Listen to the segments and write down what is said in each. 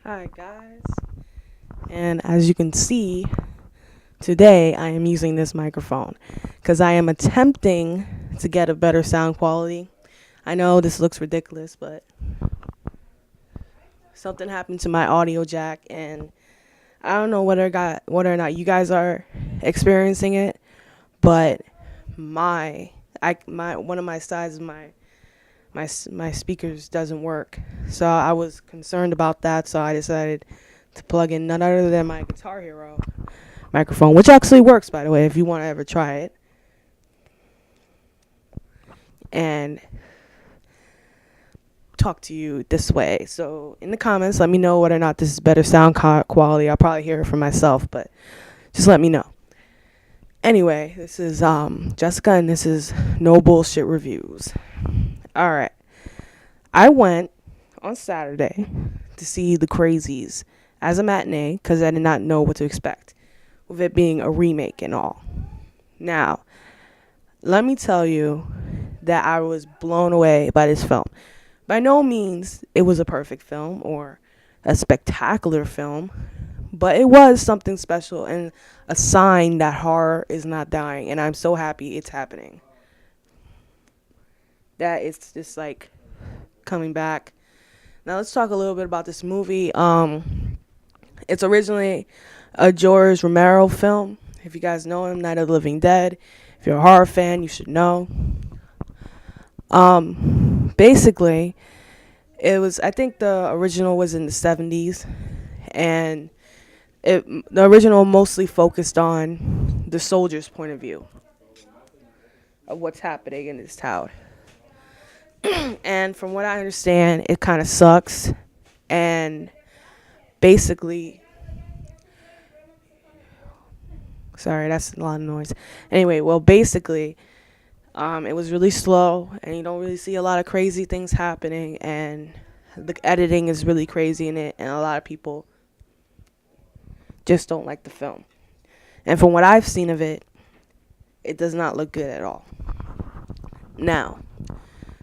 Hi guys, and as you can see, today I am using this microphone because I am attempting to get a better sound quality. I know this looks ridiculous, but something happened to my audio jack, and I don't know whether or not you guys are experiencing it, but my one of my sides of my speakers doesn't work, so I was concerned about that. So I decided to plug in none other than my Guitar Hero microphone, which actually works, by the way, if you want to ever try it. And talk to you this way. So in the comments, let me know whether or not this is better sound quality. I'll probably hear it for myself, but just let me know. Anyway, this is Jessica, and this is No Bullshit Reviews. All right, I went on Saturday to see the Crazies as a matinee because I did not know what to expect, with it being a remake and all. Now, let me tell you that I was blown away by this film. By no means it was a perfect film or a spectacular film, but it was something special and a sign that horror is not dying, and I'm so happy it's happening. That it's just like coming back. Now let's talk a little bit about this movie. It's originally a George Romero film. If you guys know him, Night of the Living Dead. If you're a horror fan, you should know. Basically, I think the original was in the 70s, and the original mostly focused on the soldier's point of view of what's happening in this town. And from what I understand, it kind of sucks. And basically, sorry, that's a lot of noise. Anyway, well, basically, it was really slow, and you don't really see a lot of crazy things happening, and the editing is really crazy in it, and a lot of people just don't like the film. And from what I've seen of it, it does not look good at all. Now,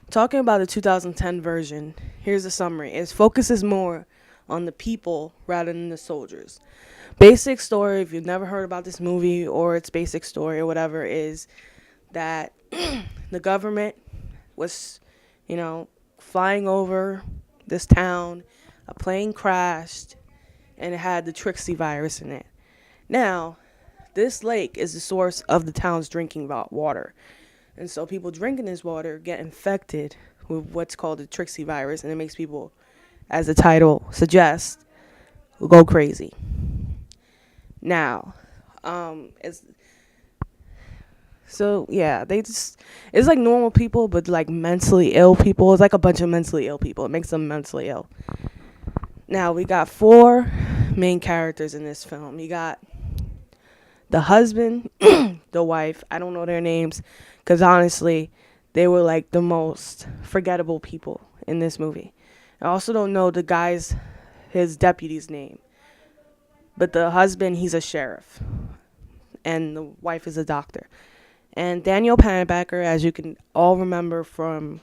talking about the 2010 version, here's a summary. It focuses more on the people rather than the soldiers. Basic story, if you've never heard about this movie or its basic story or whatever, is that the government was, flying over this town. A plane crashed, and it had the Trixie virus in it. Now, this lake is the source of the town's drinking water. And so people drinking this water get infected with what's called the Trixie virus, and it makes people, as the title suggests, go crazy. Now, it's like normal people, but like mentally ill people. It's like a bunch of mentally ill people. It makes them mentally ill. Now, we got 4 main characters in this film. You got the husband, the wife. I don't know their names because honestly, they were like the most forgettable people in this movie. I also don't know his deputy's name. But the husband, he's a sheriff, and the wife is a doctor. And Daniel Panabaker, as you can all remember from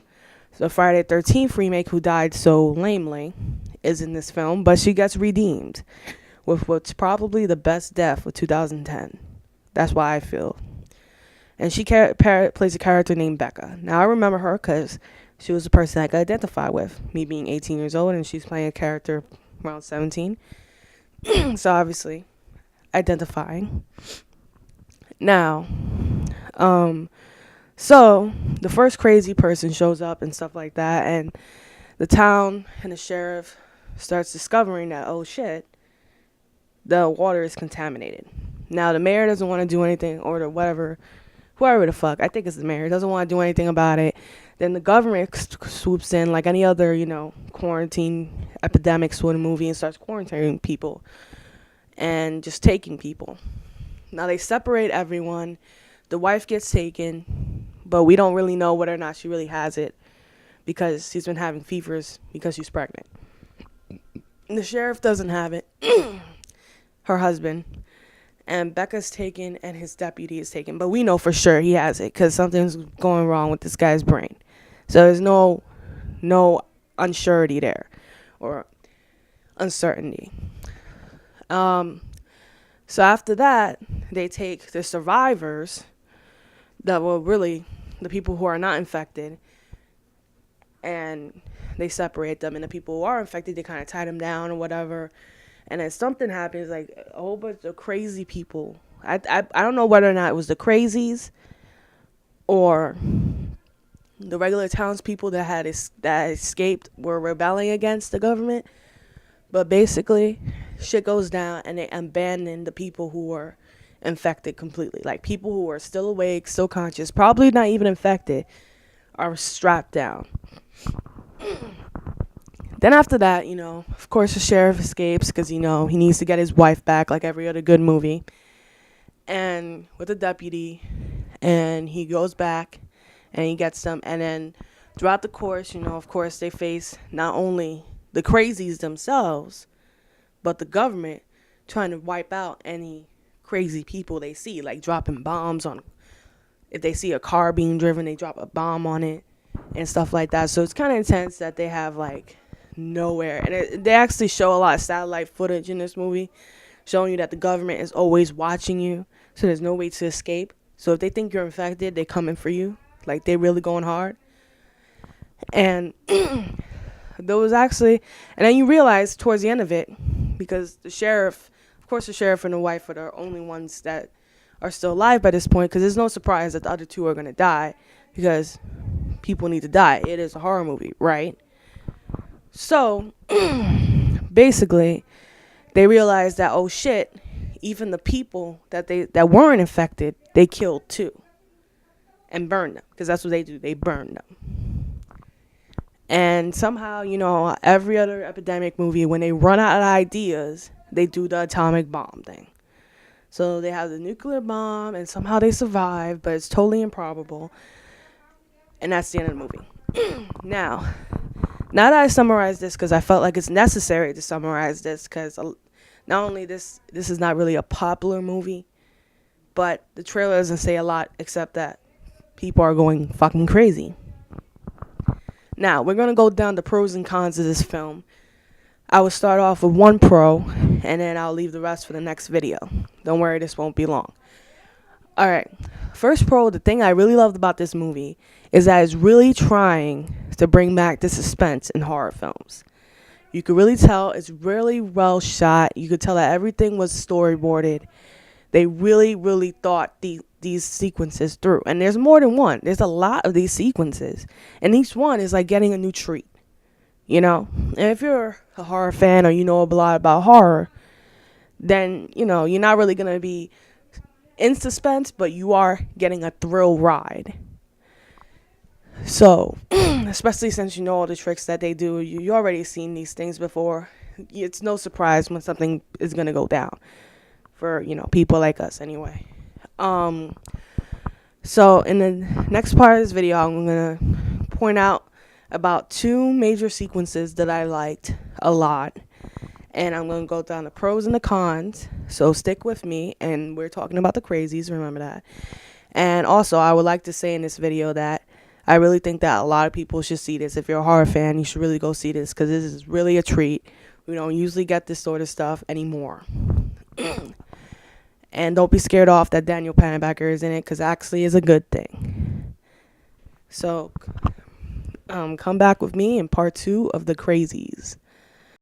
the Friday the 13th remake, who died so lamely, is in this film, but she gets redeemed with what's probably the best death of 2010. That's why I feel. And she plays a character named Becca. Now, I remember her because she was the person I could identify with, me being 18 years old, and she's playing a character around 17. So, obviously, identifying. Now, so the first crazy person shows up and stuff like that, and the town and the sheriff starts discovering that, oh shit, the water is contaminated. Now the mayor doesn't want to do anything, or whoever the fuck, I think it's the mayor, doesn't want to do anything about it. Then the government swoops in like any other, quarantine epidemic sort of movie and starts quarantining people and just taking people. Now they separate everyone. The wife gets taken, but we don't really know whether or not she really has it because she's been having fevers because she's pregnant. The sheriff doesn't have it, her husband, and Becca's taken and his deputy is taken. But we know for sure he has it because something's going wrong with this guy's brain. So there's no unsurety there. Or uncertainty. Um, so after that, they take the survivors that were really the people who are not infected, and they separate them, and the people who are infected, they kind of tie them down or whatever. And then something happens, like a whole bunch of crazy people. I don't know whether or not it was the crazies or the regular townspeople that escaped were rebelling against the government. But basically, shit goes down, and they abandon the people who were infected completely. Like people who are still awake, still conscious, probably not even infected, are strapped down. Then after that, of course the sheriff escapes because, he needs to get his wife back like every other good movie. And with a deputy, and he goes back and he gets them. And then throughout the course, of course they face not only the crazies themselves, but the government trying to wipe out any crazy people they see, like dropping bombs on. If they see a car being driven, they drop a bomb on it and stuff like that. So it's kind of intense that they have like nowhere. And they actually show a lot of satellite footage in this movie, showing you that the government is always watching you. So there's no way to escape. So if they think you're infected, they coming for you. Like they really going hard. And there was actually, and then you realize towards the end of it, because the sheriff and the wife are the only ones that are still alive by this point, because there's no surprise that the other two are going to die, because people need to die. It is a horror movie, right? So basically they realized that, oh shit, even the people that weren't infected, they killed too and burned them, because that's what they do, they burn them. And somehow, every other epidemic movie, when they run out of ideas, they do the atomic bomb thing. So they have the nuclear bomb, and somehow they survive, but it's totally improbable. And that's the end of the movie. Now that I summarized this, because I felt like it's necessary to summarize this, because not only this is not really a popular movie, but the trailer doesn't say a lot except that people are going fucking crazy. Now, we're going to go down the pros and cons of this film. I will start off with one pro, and then I'll leave the rest for the next video. Don't worry, this won't be long. Alright, first pro, the thing I really loved about this movie is that it's really trying to bring back the suspense in horror films. You could really tell it's really well shot. You could tell that everything was storyboarded. They really, really thought these sequences through. And there's more than one. There's a lot of these sequences. And each one is like getting a new treat. And if you're a horror fan or you know a lot about horror, then, you're not really going to be in suspense, but you are getting a thrill ride. So, especially since you know all the tricks that they do, you already seen these things before. It's no surprise when something is going to go down for, people like us anyway. So in the next part of this video, I'm going to point out about two major sequences that I liked a lot. And I'm going to go down the pros and the cons. So stick with me. And we're talking about the Crazies, remember that. And also, I would like to say in this video that I really think that a lot of people should see this. If you're a horror fan, you should really go see this, because this is really a treat. We don't usually get this sort of stuff anymore. And don't be scared off that Daniel Panabaker is in it, because actually is a good thing. So come back with me in part 2 of the Crazies.